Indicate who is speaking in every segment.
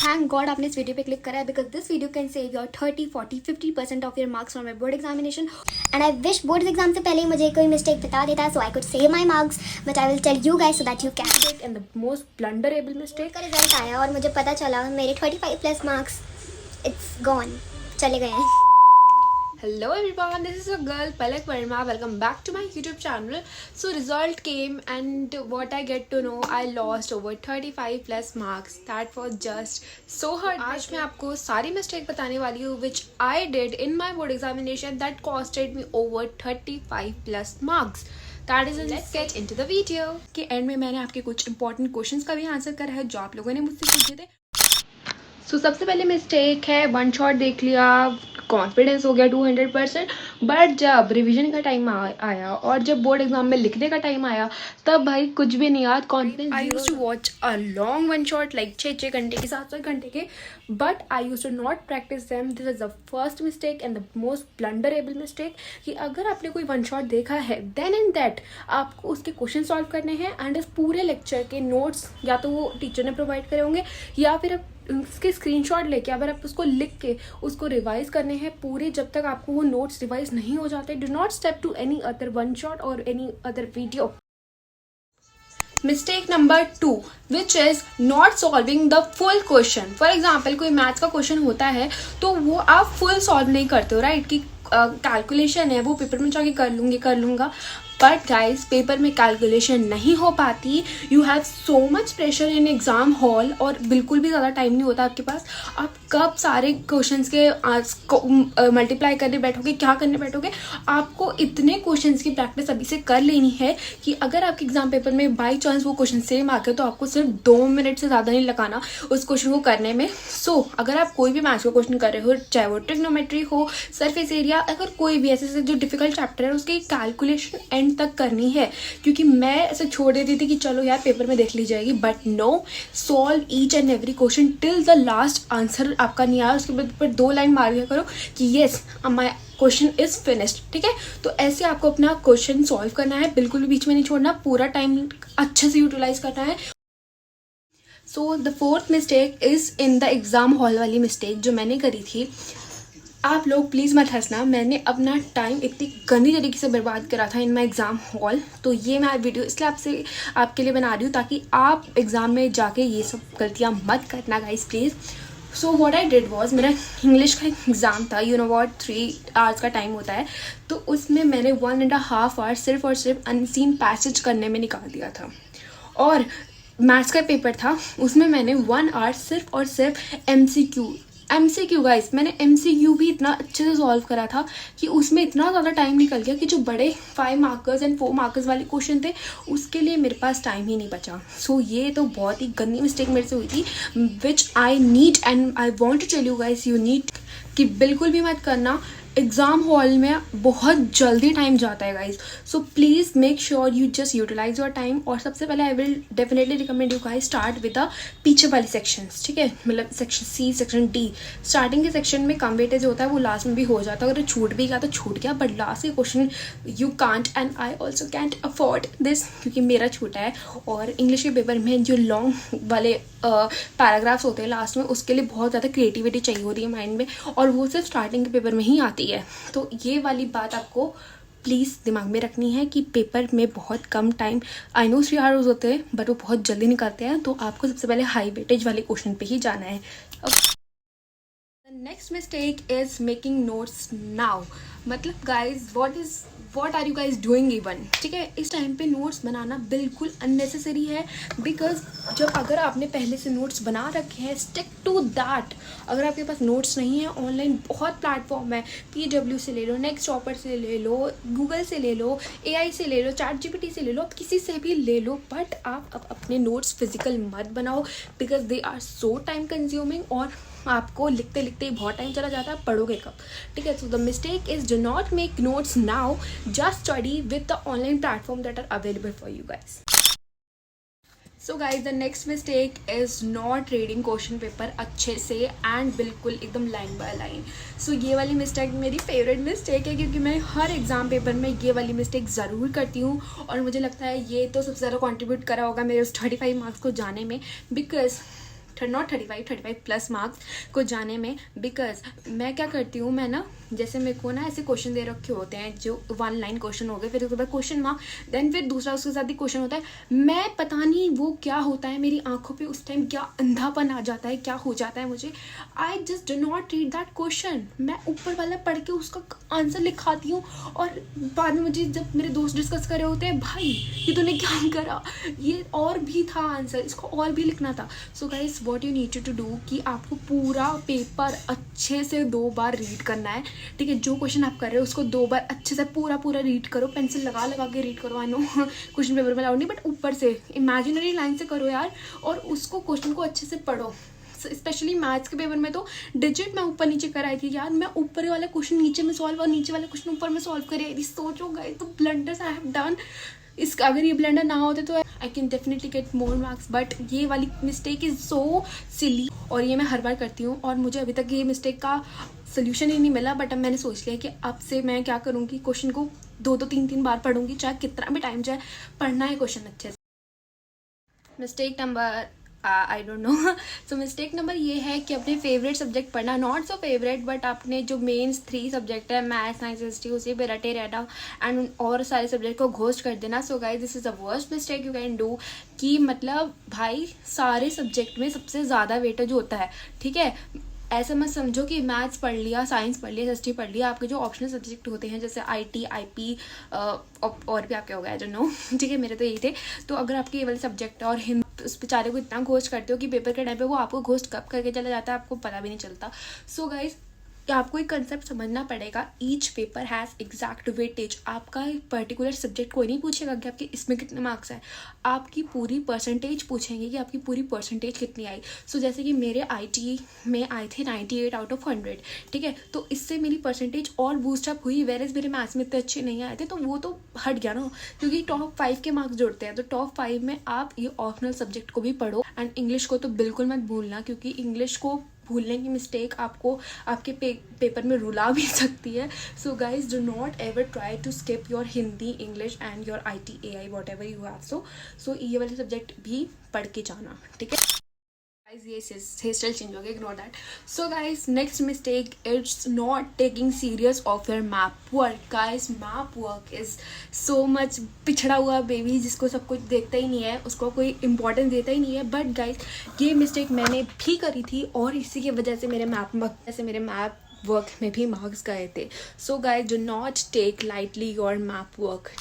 Speaker 1: Thank God आपने इस video पे क्लिक करा है because this video can save your 30, 40, 50% off your marks from your board examination and I wish board exam से पहले ही मुझे कोई मिस्टेक बता देता so I could save my marks but I will tell you guys so that you can and the most blunderable mistake का result आया और मुझे पता चला मेरे 35 प्लस मार्क्स इट्स गॉन चले गए हैं.
Speaker 2: Hello everyone, this is your girl Palak Verma. Welcome back to my YouTube channel. So result came and what I get to know, I lost over 35 plus marks. That was just so hard. आज मैं आपको सारी mistake बताने वाली हूँ which I did in my board examination that costed me over 35 plus marks. That is, let's get into the video. के end में मैंने आपके कुछ important questions का भी आंसर करा है जो आप लोगों ने मुझसे पूछे थे. सो सबसे पहले मिस्टेक है वन शॉट देख लिया, कॉन्फिडेंस हो गया 200%, बट जब रिवीजन का टाइम आया और जब बोर्ड एग्जाम में लिखने का टाइम आया तब भाई कुछ भी नहीं याद. Confidence I use to watch a long one shot like 6 घंटे के 7 घंटे के, but I use to not practice them. This is the first mistake and the most blunderable mistake कि अगर आपने कोई वन शॉट देखा है देन एंड दैट आपको उसके क्वेश्चन सॉल्व करने हैं एंड इस पूरे लेक्चर के नोट्स या तो वो टीचर ने प्रोवाइड करे होंगे या फिर उसके स्क्रीनशॉट लेके अगर आप उसको लिख के उसको रिवाइज करने हैं पूरे. जब तक आपको वो नोट्स रिवाइज नहीं हो जाते, do not step to any other one shot और any other video. Mistake number 2 which is not solving the full question. For example कोई मैथ्स का क्वेश्चन होता है तो वो आप फुल सॉल्व नहीं करते हो, राइट? कि कैलकुलेशन है वो पेपर में जाके कर लूँगा, बट गाइज पेपर में कैलकुलेशन नहीं हो पाती. You have so much pressure in exam hall और बिल्कुल भी ज़्यादा टाइम नहीं होता आपके पास. आप कब सारे क्वेश्चंस के मल्टीप्लाई करने बैठोगे, क्या करने बैठोगे? आपको इतने क्वेश्चंस की प्रैक्टिस अभी से कर लेनी है कि अगर आपके एग्जाम पेपर में बाई चांस वो क्वेश्चन सेम आ गए तो आपको सिर्फ 2 मिनट से ज़्यादा नहीं लगाना उस क्वेश्चन को करने में. सो अगर आप कोई भी मैथ्स का क्वेश्चन कर रहे हो, चाहे वो ट्रिग्नोमेट्री हो, सरफेस एरिया, अगर कोई भी ऐसे जो डिफिकल्ट चैप्टर है उसकी कैलकुलेशन एंड तक करनी है. क्योंकि मैं ऐसे छोड़ देती थी कि चलो यार पेपर में देख ली जाएगी, but no, solve each and every question till the last. Answer आपका नहीं आया उसके बाद पर 2 लाइन मार दिया करो कि yes my question is finished. ठीक है, तो ऐसे आपको अपना क्वेश्चन सॉल्व करना है, बिल्कुल भी बीच में नहीं छोड़ना, पूरा टाइम अच्छे से यूटिलाइज करना है. So the fourth mistake is in the exam hall वाली मिस्टेक जो मैंने करी थी. आप लोग प्लीज़ मत हंसना, मैंने अपना टाइम इतनी गंदी तरीके से बर्बाद करा था इन माई एग्ज़ाम हॉल. तो ये मैं वीडियो इसलिए आपके लिए बना रही हूँ ताकि आप एग्ज़ाम में जाके ये सब गलतियाँ मत करना guys please. So what I did was, मेरा इंग्लिश का एग्ज़ाम था, यू नो व्हाट 3 आवर्स का टाइम होता है, तो उसमें मैंने 1.5 आवर सिर्फ और सिर्फ अनसीन पैसेज करने में निकाल दिया था. और मैथ्स का पेपर था उसमें मैंने 1 आवर सिर्फ और सिर्फ MCQ गाइस, मैंने MCQ भी इतना अच्छे से सॉल्व करा था कि उसमें इतना ज़्यादा टाइम निकल गया कि जो बड़े 5 मार्कर्स एंड 4 मार्कर्स वाले क्वेश्चन थे उसके लिए मेरे पास टाइम ही नहीं बचा. सो ये तो बहुत ही गंदी मिस्टेक मेरे से हुई थी which I need and I want to tell you guys you need कि बिल्कुल भी मत करना. एग्ज़ाम हॉल में बहुत जल्दी टाइम जाता है guys, so please make sure you just utilize your time. और सबसे पहले I will definitely recommend you guys start with the पीछे वाले सेक्शंस. ठीक है, मतलब section C, section D. Starting के सेक्शन में कम वेटेज होता है, वो लास्ट में भी हो जाता है. अगर छूट भी गया तो छूट गया, बट लास्ट के question you can't and I also can't afford this क्योंकि मेरा छूटा है. और इंग्लिश के पेपर में जो लॉन्ग वाले पैराग्राफ्स होते हैं लास्ट में उसके लिए बहुत ज़्यादा क्रिएटिविटी चाहिए होती है माइंड में, और वो सिर्फ स्टार्टिंग के पेपर में ही आती है. तो ये वाली बात आपको प्लीज़ दिमाग में रखनी है कि पेपर में बहुत कम टाइम, आई नो 3 आवर्स होते हैं बट वो बहुत जल्दी निकलते हैं. तो आपको सबसे पहले हाई वेटेज वाले क्वेश्चन पे ही जाना है. The next mistake is making notes now. मतलब guys what are you guys doing even. ठीक है, इस टाइम पे नोट्स बनाना बिल्कुल अननेसेसरी है बिकॉज जब अगर आपने पहले से नोट्स बना रखे हैं स्टिक टू दैट. अगर आपके पास नोट्स नहीं है, ऑनलाइन बहुत प्लेटफॉर्म है, PW से ले लो, नेक्स्ट टॉपर से ले लो, गूगल से ले लो, AI से ले लो, ChatGPT से ले लो, आप किसी से भी ले लो, बट आप अपने नोट्स फिजिकल मत बनाओ because they are so time consuming और आपको लिखते लिखते ही बहुत टाइम चला जाता है, पढ़ोगे कब? ठीक है, so the mistake is do not make notes now, just study with the online platform that are available for you guys. So guys the next mistake is not reading question paper अच्छे से and बिल्कुल एकदम line by line. सो ये वाली mistake मेरी favourite mistake है क्योंकि मैं हर एग्जाम पेपर में ये वाली मिस्टेक ज़रूर करती हूँ और मुझे लगता है ये तो सबसे ज़्यादा कॉन्ट्रीब्यूट करा होगा मेरे उस 35 मार्क्स को जाने में. बिकॉज नॉट 35 प्लस मार्क्स को जाने में। बिकॉज मैं क्या करती हूँ, मैं ना जैसे मेरे को ना ऐसे क्वेश्चन दे रखे होते हैं जो 1 लाइन क्वेश्चन हो गए, फिर उसके बाद क्वेश्चन मार्क, देन फिर दूसरा उसके साथ ही क्वेश्चन होता है। मैं पता नहीं वो क्या होता है, मेरी आंखों पे उस टाइम क्या अंधापन आ जाता है, क्या हो जाता है मुझे, I just do not read that question. मैं ऊपर वाला पढ़ के उसका आंसर लिखाती हूँ और बाद में मुझे जब मेरे दोस्त डिस्कस कर रहे होते हैं, भाई ये तूने क्या करा, ये और भी था आंसर, इसको और भी लिखना था। So guys what you need to do कि आपको पूरा पेपर अच्छे से 2 बार रीड करना है, ठीक है। जो क्वेश्चन आप कर रहे हो उसको 2 बार अच्छे से पूरा रीड करो, पेंसिल लगा के रीड करो। आई नो क्वेश्चन पेपर में अलाउड नहीं, बट ऊपर से इमेजिनरी लाइन से करो यार, और उसको क्वेश्चन को अच्छे से पढ़ो। स्पेशली मैथ्स के पेपर में तो डिजिट मैं ऊपर नीचे कराई थी यार, मैं ऊपर वाला क्वेश्चन नीचे में सॉल्व और नीचे वाला क्वेश्चन ऊपर में सॉल्व करे। सोचो गाइस तो ब्लंडर्स आई हैव डन। अगर ये ब्लंडर ना होते तो I can definitely get more marks, but ये वाली मिस्टेक इज सो सिली और ये मैं हर बार करती हूँ और मुझे अभी तक ये मिस्टेक का सोल्यूशन ही नहीं मिला। बट अब मैंने सोच लिया कि अब से मैं क्या करूँगी, क्वेश्चन को 2-3 बार पढ़ूंगी, चाहे कितना भी टाइम जाए, पढ़ना है क्वेश्चन अच्छे से। Mistake number I don't know. So mistake number ये है कि अपने फेवरेट सब्जेक्ट पढ़ना, नॉट सो फेवरेट बट अपने जो मेन्स 3 सब्जेक्ट है, मैथ, साइंस, हिस्ट्री, उसी पे रटे रहना एंड और सारे सब्जेक्ट को घोस्ट कर देना। So guys this is the worst mistake you can do कि मतलब भाई सारे सब्जेक्ट में सबसे ज़्यादा वेटेज होता है, ठीक है। ऐसा मत समझो कि मैथ्स पढ़ लिया, साइंस पढ़ लिया, हिस्ट्री पढ़ लिया, आपके जो ऑप्शनल सब्जेक्ट होते हैं जैसे IT, IP और भी आपके हो गया, आई डोंट नो, ठीक है, मेरे तो यही थे। तो अगर आपके ये वाले सब्जेक्ट और हिंदी उस बेचारे को इतना घोस्ट करते हो कि पेपर के टाइम पे वो आपको घोस्ट कब करके चला जाता है आपको पता भी नहीं चलता। सो गाइज आपको एक कंसेप्ट समझना पड़ेगा, each paper has exact weightage. आपका पर्टिकुलर सब्जेक्ट कोई नहीं पूछेगा कि आपके इसमें कितने मार्क्स हैं, आपकी पूरी परसेंटेज पूछेंगे कि आपकी पूरी परसेंटेज कितनी आई। सो जैसे कि मेरे IT में आए थे 98 आउट ऑफ 100, ठीक है, तो इससे मेरी परसेंटेज और बूस्टअप हुई। वेरेज मेरे मैथ्स में इतने अच्छे नहीं आए थे तो वो तो हट गया ना, क्योंकि टॉप 5 के मार्क्स जुड़ते हैं। तो टॉप 5 में आप ये ऑप्शनल सब्जेक्ट को भी पढ़ो एंड इंग्लिश को तो बिल्कुल मत भूलना, क्योंकि इंग्लिश को भूलने की मिस्टेक आपको आपके पेपर में रुला भी सकती है। So guys do not ever try to skip your Hindi, English and your IT, AI whatever you have. So ये वाले सब्जेक्ट भी पढ़ के जाना, ठीक है। Guys, ये हेयर स्टाइल चेंज हो गया, ignore that. So guys next mistake it's not taking serious of your map work. Guys map work is so much पिछड़ा हुआ बेबी, जिसको सब कुछ देखता ही नहीं है, उसको कोई इंपॉर्टेंस देता ही नहीं है। बट गाइज ये मिस्टेक मैंने भी करी थी और इसी की वजह से मेरे मैप वर्क में भी मार्क्स गए थे। So guys do not take lightly your map work.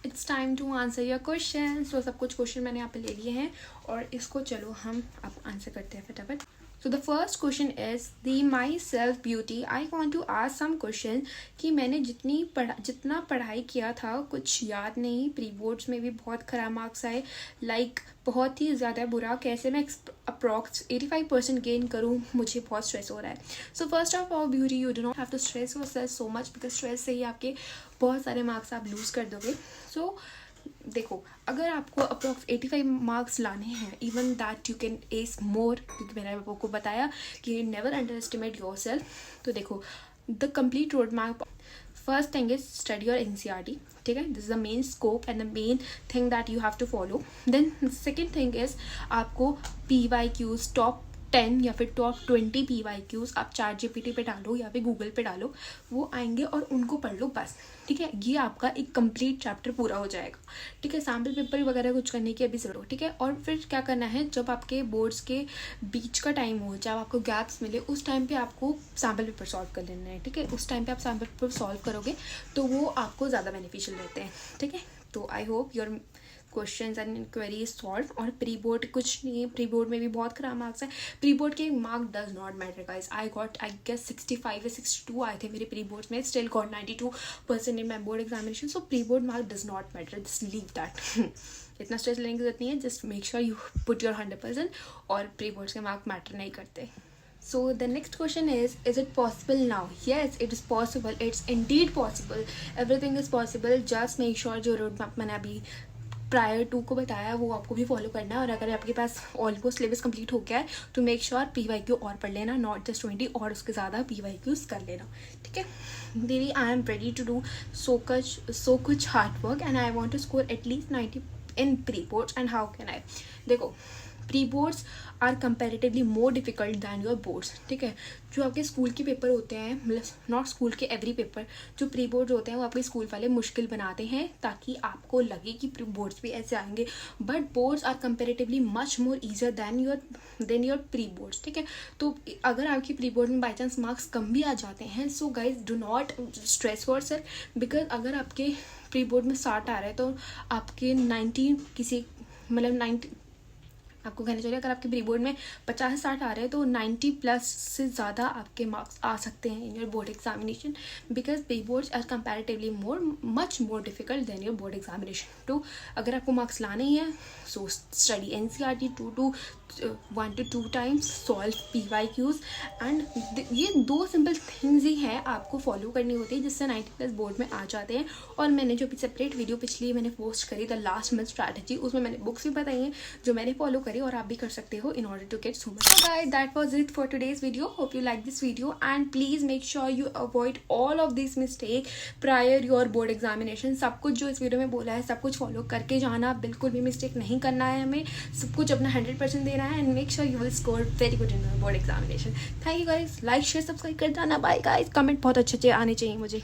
Speaker 2: It's time to answer your question. So सब कुछ क्वेश्चन मैंने यहाँ पे ले लिए हैं और इसको चलो हम अब आंसर करते हैं फटाफट। So the first question is the my self beauty. I want to ask some question कि मैंने जितना पढ़ाई किया था कुछ याद नहीं, प्री बोर्ड्स में भी बहुत ख़राब मार्क्स आए, लाइक बहुत ही ज़्यादा बुरा। कैसे मैं अप्रॉक्स 85% गेन करूँ, मुझे बहुत स्ट्रेस हो रहा है। So first of all beauty, you do not have to stress yourself so much, because stress से ही आपके बहुत सारे मार्क्स आप लूज़ कर दोगे। सो देखो, अगर आपको अप्रॉक्स 85 मार्क्स लाने हैं, even that you can ace more, क्योंकि मैंने आपको बताया कि never underestimate yourself. तो देखो the complete road map, first thing is study your NCERT, ठीक है, this is the main scope and the main thing that you have to follow. Then second thing is आपको PYQs top 10 या फिर top 20 PYQs आप ChatGPT पे डालो या फिर गूगल पे डालो, वो आएंगे और उनको पढ़ लो बस, ठीक है। ये आपका एक कंप्लीट चैप्टर पूरा हो जाएगा, ठीक है। सैम्पल पेपर वगैरह कुछ करने की अभी जरूरत, ठीक है। और फिर क्या करना है, जब आपके बोर्ड्स के बीच का टाइम हो, जब आपको गैप्स मिले, उस टाइम पे आपको सैम्पल पेपर सॉल्व कर लेना है, ठीक है। उस टाइम पे आप सैम्पल पेपर सॉल्व करोगे तो वो आपको ज़्यादा बेनिफिशियल रहते हैं, ठीक है। तो I hope your questions and inquiries solve. और प्री बोर्ड कुछ नहीं है, प्री बोर्ड में भी बहुत खराब मार्क्स है। प्री बोर्ड के mark does not matter guys. I guess 65 या 62 आए थे मेरे प्री बोर्ड्स में, still got 92% in my board examination. So pre board mark does not matter, just leave that. इतना स्ट्रेस लेने की जरूरत नहीं है, just make sure you put your 100%, और प्री बोर्ड्स के मार्क मैटर नहीं करते। So the next question is it possible now? Yes, it is possible. It's indeed possible. Everything is possible. Just make sure जो road map मैंने अभी prior to को बताया वो आपको भी फॉलो करना है। और अगर आपके पास ऑलमोस्ट सिलेबस कंप्लीट हो गया है तो मेक श्योर PYQ और पढ़ लेना, नॉट जस्ट 20 और उसके ज़्यादा PYQs कर लेना, ठीक है दीदी। I am ready to do so much hard work and I want to score at least 90 in pre-boards and how can I? देखो, pre-boards are comparatively more difficult than your boards, ठीक है. जो आपके स्कूल के पेपर होते हैं, मतलब not school के एवरी पेपर, जो प्री बोर्ड होते हैं वो आपके स्कूल वाले मुश्किल बनाते हैं ताकि आपको लगे कि प्री बोर्ड्स भी ऐसे आएंगे. But boards are comparatively much more easier than your pre boards, ठीक है. तो अगर आपकी प्री बोर्ड में बाई चांस मार्क्स कम भी आ जाते हैं, so guys do not stress for sir, because अगर आपके प्री बोर्ड में 60 आ रहे हैं तो आपके 90 किसी मतलब 90 आपको कहना चाहिए, अगर आपके प्री बोर्ड में 50-60 आ रहे हैं तो 90 प्लस से ज़्यादा आपके मार्क्स आ सकते हैं in your board examination, because pre boards are comparatively much more difficult than your board examination. तो अगर आपको मार्क्स लाने ही है, so study NCERT 1 to 2 times, solve PYQs, and ये 2 सिंपल थिंग्स ही हैं आपको फॉलो करनी होती है जिससे 90 प्लस बोर्ड में आ जाते हैं. और मैंने जो सेपरेट वीडियो पिछली मैंने पोस्ट करी द लास्ट मंथ स्ट्रैटेजी, उसमें मैंने बुक्स भी बताई हैं जो मैंने फॉलो करी और आप भी कर सकते हो in order to get so much. So guys, that was it for today's video. Hope you like this video and please make sure you avoid all of these mistakes prior your board examination. सब कुछ जो इस video में बोला है सब कुछ follow करके जाना, बिल्कुल भी मिस्टेक नहीं करना है हमें, सब कुछ अपना 100% देना है and make sure you will score very good in your board examination. Thank you guys. Like, share, subscribe कर जाना. Bye guys. Comment बहुत अच्छे आने चाहिए मुझे.